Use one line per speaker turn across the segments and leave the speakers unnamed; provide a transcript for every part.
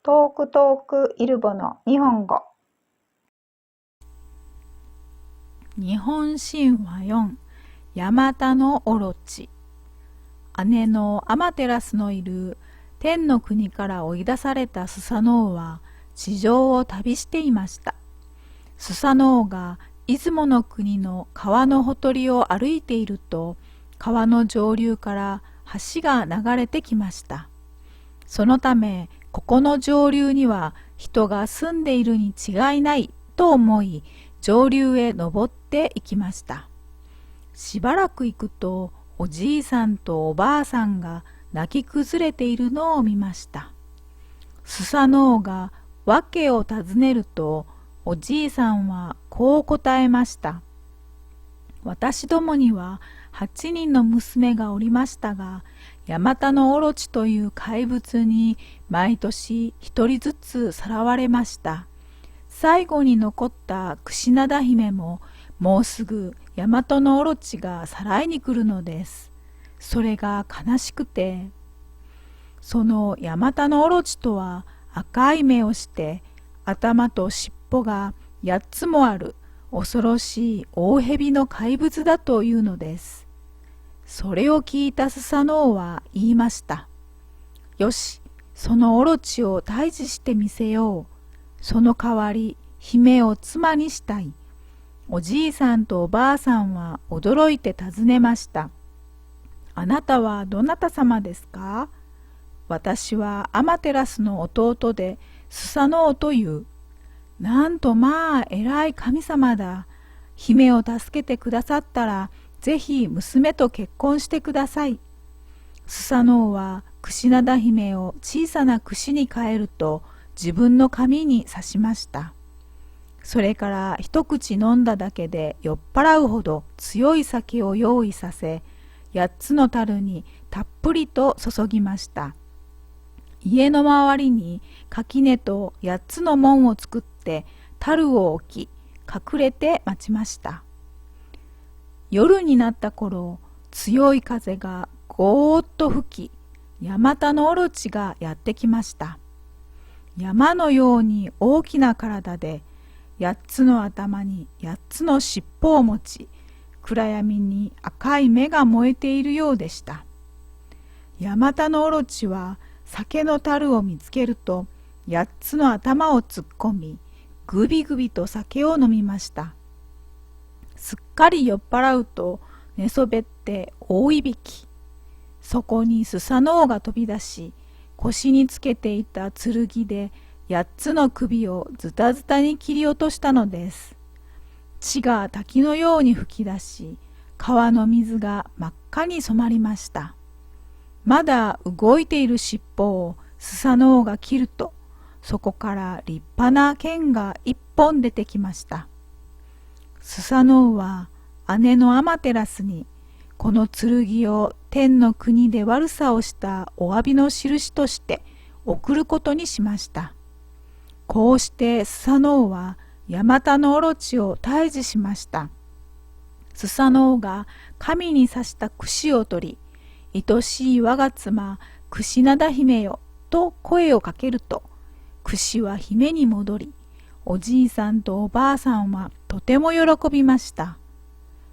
トークトークイルボの日本語。
日本神話4、ヤマタノオロチ。姉のアマテラスのいる天の国から追い出されたスサノオは地上を旅していました。スサノオが出雲の国の川のほとりを歩いていると、川の上流から橋が流れてきました。そのため、ここの上流には人が住んでいるに違いないと思い、上流へ登っていきました。しばらく行くと、おじいさんとおばあさんが泣き崩れているのを見ました。スサノオが訳を尋ねると、おじいさんはこう答えました。私どもには8人の娘がおりましたが、ヤマタノオロチという怪物に毎年1人ずつさらわれました。最後に残ったクシナダ姫ももうすぐヤマタノオロチがさらいに来るのです。それが悲しくて、そのヤマタノオロチとは赤い目をして頭と尻尾が8つもある恐ろしい大蛇の怪物だというのです。それを聞いたスサノオは言いました。よし、そのオロチを退治してみせよう。その代わり姫を妻にしたい。おじいさんとおばあさんは驚いて尋ねました。あなたはどなた様ですか？私はアマテラスの弟でスサノオという。なんとまあ偉い神様だ。姫を助けてくださったらぜひ娘と結婚してください。スサノオはクシナダ姫を小さな櫛に変えると自分の髪に刺しました。それから一口飲んだだけで酔っ払うほど強い酒を用意させ、8つの樽にたっぷりと注ぎました。家の周りに垣根と8つの門を作って樽を置き、隠れて待ちました。夜になった頃、強い風がゴーッと吹き、ヤマタノオロチがやってきました。山のように大きな体で、8つの頭に8つの尻尾を持ち、暗闇に赤い目が燃えているようでした。ヤマタノオロチは酒の樽を見つけると、8つの頭を突っ込み、ぐびぐびと酒を飲みました。すっかり酔っ払うと寝そべって大いびき。そこにスサノオが飛び出し、腰につけていた剣で8つの首をズタズタに切り落としたのです。血が滝のように吹き出し、川の水が真っ赤に染まりました。まだ動いている尻尾をスサノオが切ると、そこから立派な剣が1本出てきました。スサノオは姉のアマテラスに、この剣を天の国で悪さをしたお詫びの印として送ることにしました。こうしてスサノオはヤマタノオロチを退治しました。スサノオが神に刺した櫛を取り、愛しい我が妻クシナダ姫よと声をかけると、櫛は姫に戻り、おじいさんとおばあさんはとても喜びました。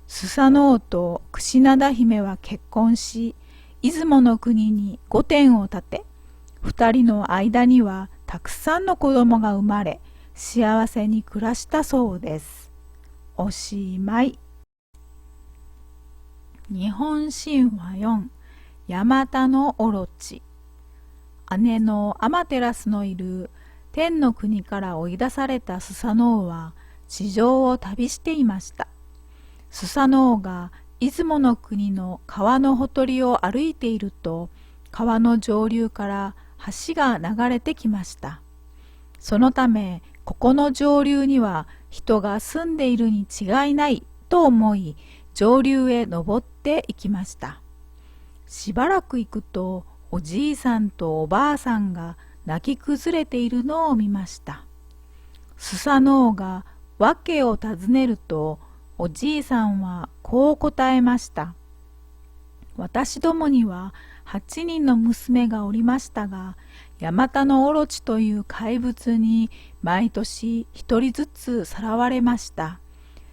スサノオとクシナダ姫は結婚し、出雲の国に御殿を建て、2人の間にはたくさんの子供が生まれ、幸せに暮らしたそうです。おしまい。日本神話4、ヤマタノオロチ。姉のアマテラスのいる天の国から追い出されたスサノオは地上を旅していました。スサノオが出雲の国の川のほとりを歩いていると、川の上流から橋が流れてきました。そのため、ここの上流には人が住んでいるに違いないと思い、上流へ登っていきました。しばらく行くと、おじいさんとおばあさんが泣き崩れているのを見ました。スサノオが訳を尋ねると、おじいさんはこう答えました。私どもには8人の娘がおりましたが、ヤマタノオロチという怪物に毎年一人ずつさらわれました。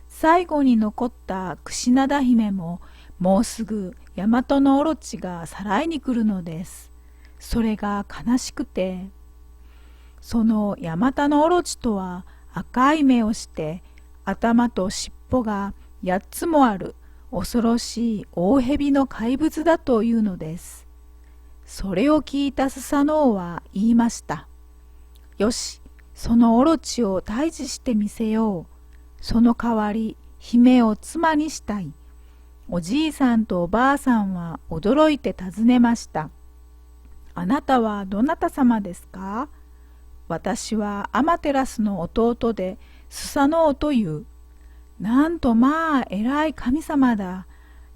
最後に残ったクシナダ姫ももうすぐヤマタノオロチがさらいに来るのです。それが悲しくて、そのヤマタノオロチとは赤い目をして頭と尻尾が8つもある恐ろしい大蛇の怪物だというのです。それを聞いたスサノオは言いました。よし、そのオロチを退治してみせよう。その代わり姫を妻にしたい。おじいさんとおばあさんは驚いて尋ねました。あなたはどなた様ですか？私はアマテラスの弟でスサノオという。なんとまあ偉い神様だ。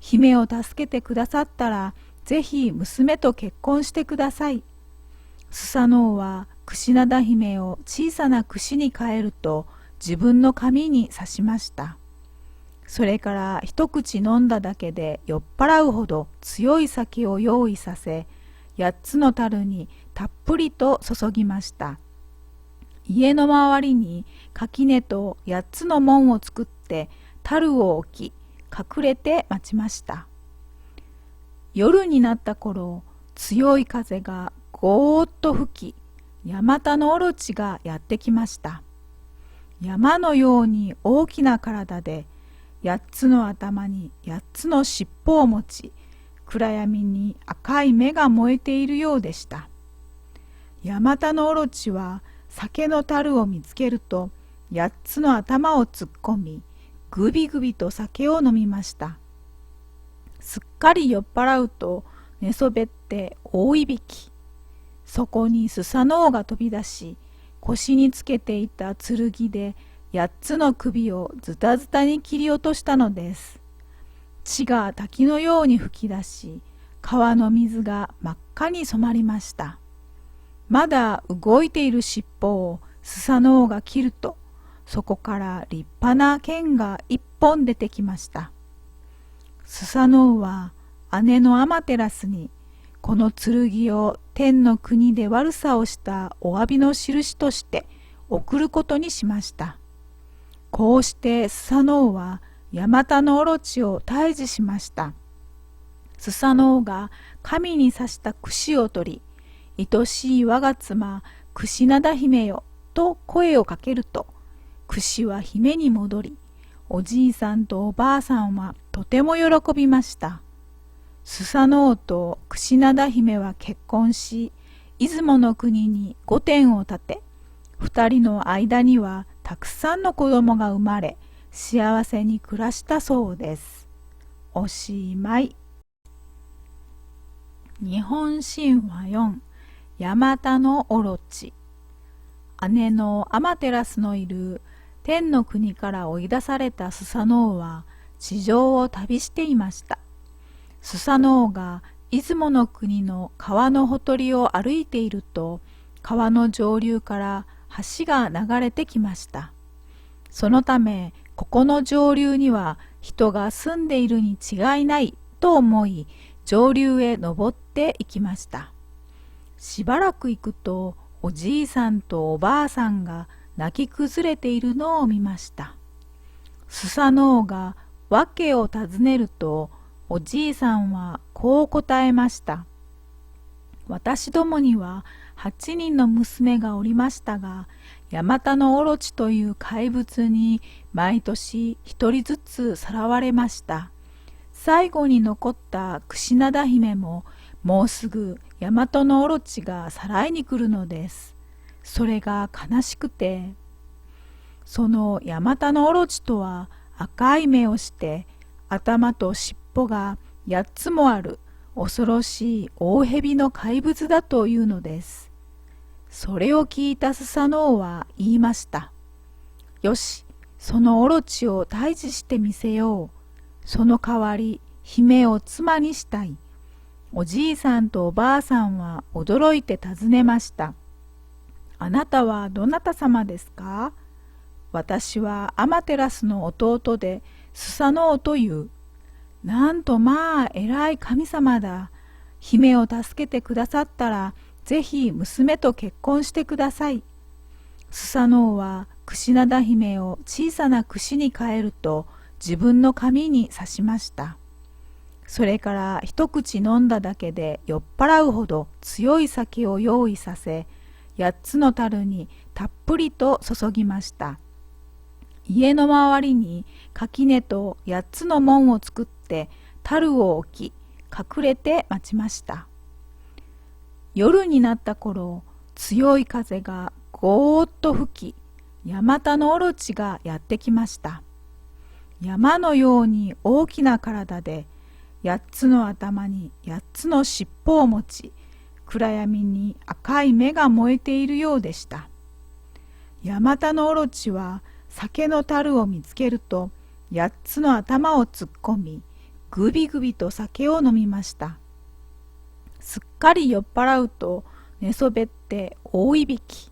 姫を助けてくださったらぜひ娘と結婚してください。スサノオはクシナダ姫を小さな櫛に変えると自分の髪に刺しました。それから一口飲んだだけで酔っ払うほど強い酒を用意させ、8つの樽にたっぷりと注ぎました。家の周りに垣根と8つの門を作って樽を置き、隠れて待ちました。夜になった頃、強い風がゴーッと吹き、ヤマタノオロチがやってきました。山のように大きな体で、8つの頭に8つの尻尾を持ち、暗闇に赤い目が燃えているようでした。ヤマタノオロチは酒の樽を見つけると、8つの頭を突っ込み、ぐびぐびと酒を飲みました。すっかり酔っ払うと寝そべって大いびき。そこにスサノオが飛び出し、腰につけていた剣で8つの首をズタズタに切り落としたのです。血が滝のように噴き出し、川の水が真っ赤に染まりました。まだ動いている尻尾をスサノオが切ると、そこから立派な剣が1本出てきました。スサノオは姉のアマテラスに、この剣を天の国で悪さをしたお詫びの印として送ることにしました。こうしてスサノオはヤマタノオロチを退治しました。スサノオが神に刺した櫛を取り、愛しい我が妻クシナダ姫よと声をかけると、櫛は姫に戻り、おじいさんとおばあさんはとても喜びました。スサノオとクシナダ姫は結婚し、出雲の国に御殿を建て、2人の間にはたくさんの子供が生まれ、幸せに暮らしたそうです。おしまい。日本神話4、ヤマタノオロチ。姉のアマテラスのいる天の国から追い出されたスサノオは地上を旅していました。スサノオが出雲の国の川のほとりを歩いていると、川の上流から橋が流れてきました。そのため、ここの上流には人が住んでいるに違いないと思い、上流へ登っていきました。しばらく行くと、おじいさんとおばあさんが泣き崩れているのを見ました。スサノオが訳を尋ねると、おじいさんはこう答えました。私どもには8人の娘がおりましたが、ヤマタノオロチという怪物に毎年一人ずつさらわれました。最後に残ったクシナダ姫ももうすぐヤマタノオロチがさらいに来るのです。それが悲しくて、そのヤマタノオロチとは赤い目をして頭と尻尾が8つもある恐ろしい大蛇の怪物だというのです。それを聞いたスサノオは言いました。よし、そのオロチを退治してみせよう。その代わり姫を妻にしたい。おじいさんとおばあさんは驚いて尋ねました。あなたはどなた様ですか？私はアマテラスの弟でスサノオという。なんとまあ偉い神様だ。姫を助けてくださったらぜひ娘と結婚してください。スサノオは櫛灘姫を小さな櫛に変えると自分の髪に刺しました。それから一口飲んだだけで酔っ払うほど強い酒を用意させ、8つの樽にたっぷりと注ぎました。家の周りに垣根と8つの門を作って樽を置き、隠れて待ちました。夜になった頃、強い風がゴーッと吹き、ヤマタノオロチがやってきました。山のように大きな体で、8つの頭に8つの尻尾を持ち、暗闇に赤い目が燃えているようでした。ヤマタノオロチは酒の樽を見つけると、8つの頭を突っ込み、ぐびぐびと酒を飲みました。すっかり酔っ払うと寝そべって大いびき。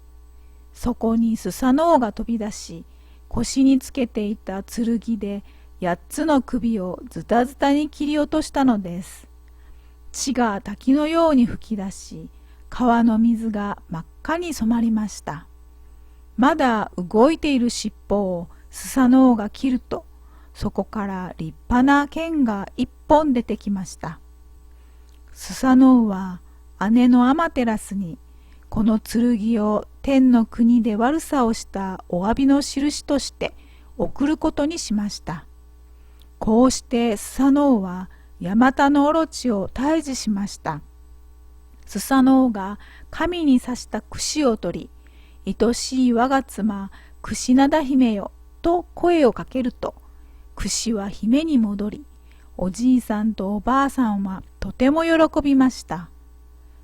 そこにスサノオが飛び出し、腰につけていた剣で8つの首をズタズタに切り落としたのです。血が滝のように噴き出し、川の水が真っ赤に染まりました。まだ動いている尻尾をスサノオが切ると、そこから立派な剣が一本出てきました。スサノオは姉のアマテラスに、この剣を天の国で悪さをしたお詫びの印として送ることにしました。こうしてスサノオはヤマタノオロチを退治しました。スサノオが神に刺した櫛を取り、愛しい我が妻、櫛灘姫よと声をかけると、櫛は姫に戻り、おじいさんとおばあさんはとても喜びました。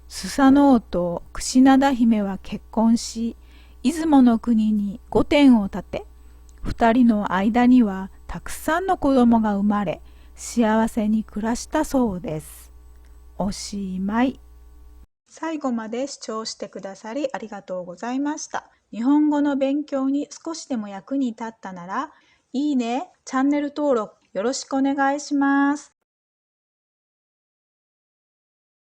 スサノオと櫛灘姫は結婚し、出雲の国に御殿を建て、2人の間にはたくさんの子供が生まれ、幸せに暮らしたそうです。おしまい。最後まで視聴してくださりありがとうございました。日本語の勉強に少しでも役に立ったなら、いいね、チャンネル登録よろしくお願いします。